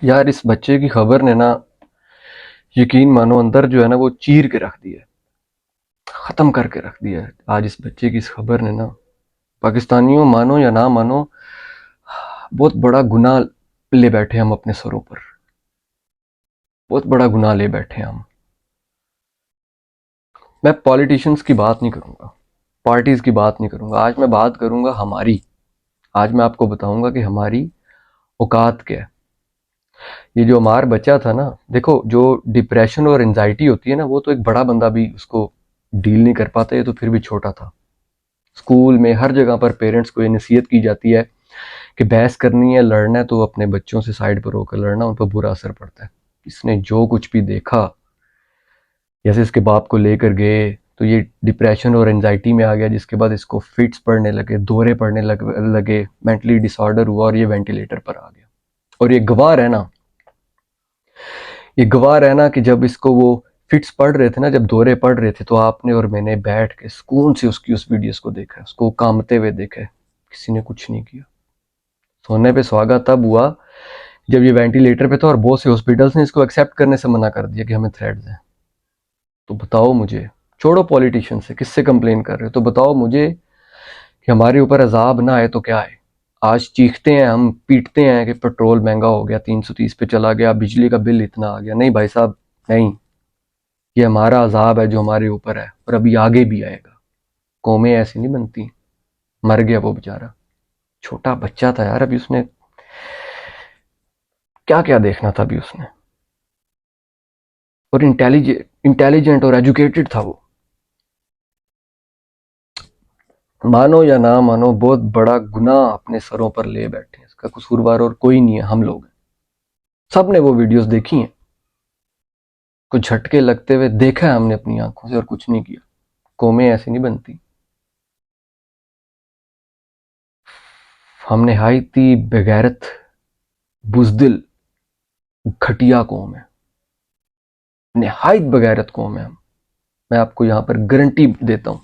यार इस बच्चे की खबर ने ना, यकीन मानो अंदर जो है ना वो चीर के रख दिया है, खत्म करके रख दिया है। आज इस बच्चे की इस खबर ने ना, पाकिस्तानियों मानो या ना मानो, बहुत बड़ा गुनाह ले बैठे हम अपने सरों पर। बहुत बड़ा गुनाह ले बैठे हम। मैं पॉलिटिशियंस की बात नहीं करूंगा, पार्टीज की बात नहीं करूंगा। आज मैं बात करूंगा हमारी। आज मैं आपको बताऊंगा कि हमारी औकात क्या है। ये जो अमार बच्चा था ना, देखो जो डिप्रेशन और एंजाइटी होती है ना, वो तो एक बड़ा बंदा भी उसको डील नहीं कर पाता। ये तो फिर भी छोटा था। स्कूल में हर जगह पर पेरेंट्स को ये नसीहत की जाती है कि बहस करनी है, लड़ना है तो अपने बच्चों से साइड पर होकर लड़ना, उन पर बुरा असर पड़ता है। इसने जो कुछ भी देखा, जैसे इसके बाप को लेकर गए तो ये डिप्रेशन और एंजाइटी में आ गया, जिसके बाद इसको फिट्स पड़ने लगे, दौरे पड़ने लगे, मेंटली डिसऑर्डर हुआ और ये वेंटिलेटर पर आ गया। और ये गवाह रहना कि जब इसको वो फिट्स पड़ रहे थे ना, जब दौरे पड़ रहे थे, तो आपने और मैंने बैठ के सुकून से उसकी उस वीडियोस को देखा, उसको कामते हुए देखा। किसी ने कुछ नहीं किया। सोने पे सुहागा तब हुआ जब ये वेंटिलेटर पे था और बहुत से हॉस्पिटल्स ने इसको एक्सेप्ट करने से मना कर दिया कि हमें थ्रेट्स हैं। तो बताओ मुझे, छोड़ो पॉलिटिशियन से, किससे कंप्लेन कर रहे हो, तो बताओ मुझे कि हमारे ऊपर अजाब ना आए तो क्या है। आज चीखते हैं, हम पीटते हैं कि पेट्रोल महंगा हो गया, 330 पे चला गया, बिजली का बिल इतना आ गया। नहीं भाई साहब, नहीं। ये हमारा अजाब है जो हमारे ऊपर है, और अभी आगे भी आएगा। कौमें ऐसी नहीं बनती। मर गया वो बेचारा, छोटा बच्चा था यार। अभी उसने क्या क्या देखना था अभी उसने। और इंटेलिजेंट और एजुकेटेड था वो। मानो या ना मानो, बहुत बड़ा गुनाह अपने सरों पर ले बैठे हैं। इसका कसूरवार और कोई नहीं है, हम लोग हैं। सब ने वो वीडियोस देखी हैं, कुछ झटके लगते हुए देखा है हमने अपनी आंखों से, और कुछ नहीं किया। कौमें ऐसी नहीं बनती। हम निहायती बेगैरत, बुजदिल, घटिया कौम है। निहायत बेगैरत कौम है हम। मैं आपको यहां पर गारंटी देता हूं।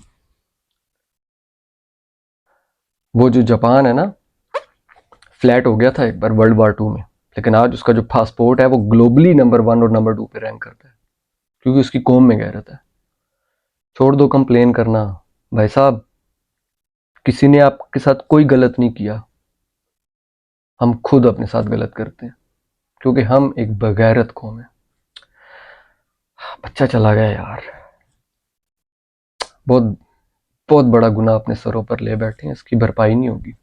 वो जो जापान है ना, फ्लैट हो गया था एक बार वर्ल्ड वार 2 में, लेकिन आज उसका जो पासपोर्ट है वो ग्लोबली नंबर 1 और नंबर 2 पे रैंक करता है, क्योंकि उसकी कौम में गैरत है। छोड़ दो कंप्लेन करना भाई साहब। किसी ने आपके साथ कोई गलत नहीं किया, हम खुद अपने साथ गलत करते हैं, क्योंकि हम एक बगैरत कौम है। बच्चा चला गया यार। बहुत बहुत बड़ा गुनाह अपने सरों पर ले बैठे हैं, इसकी भरपाई नहीं होगी।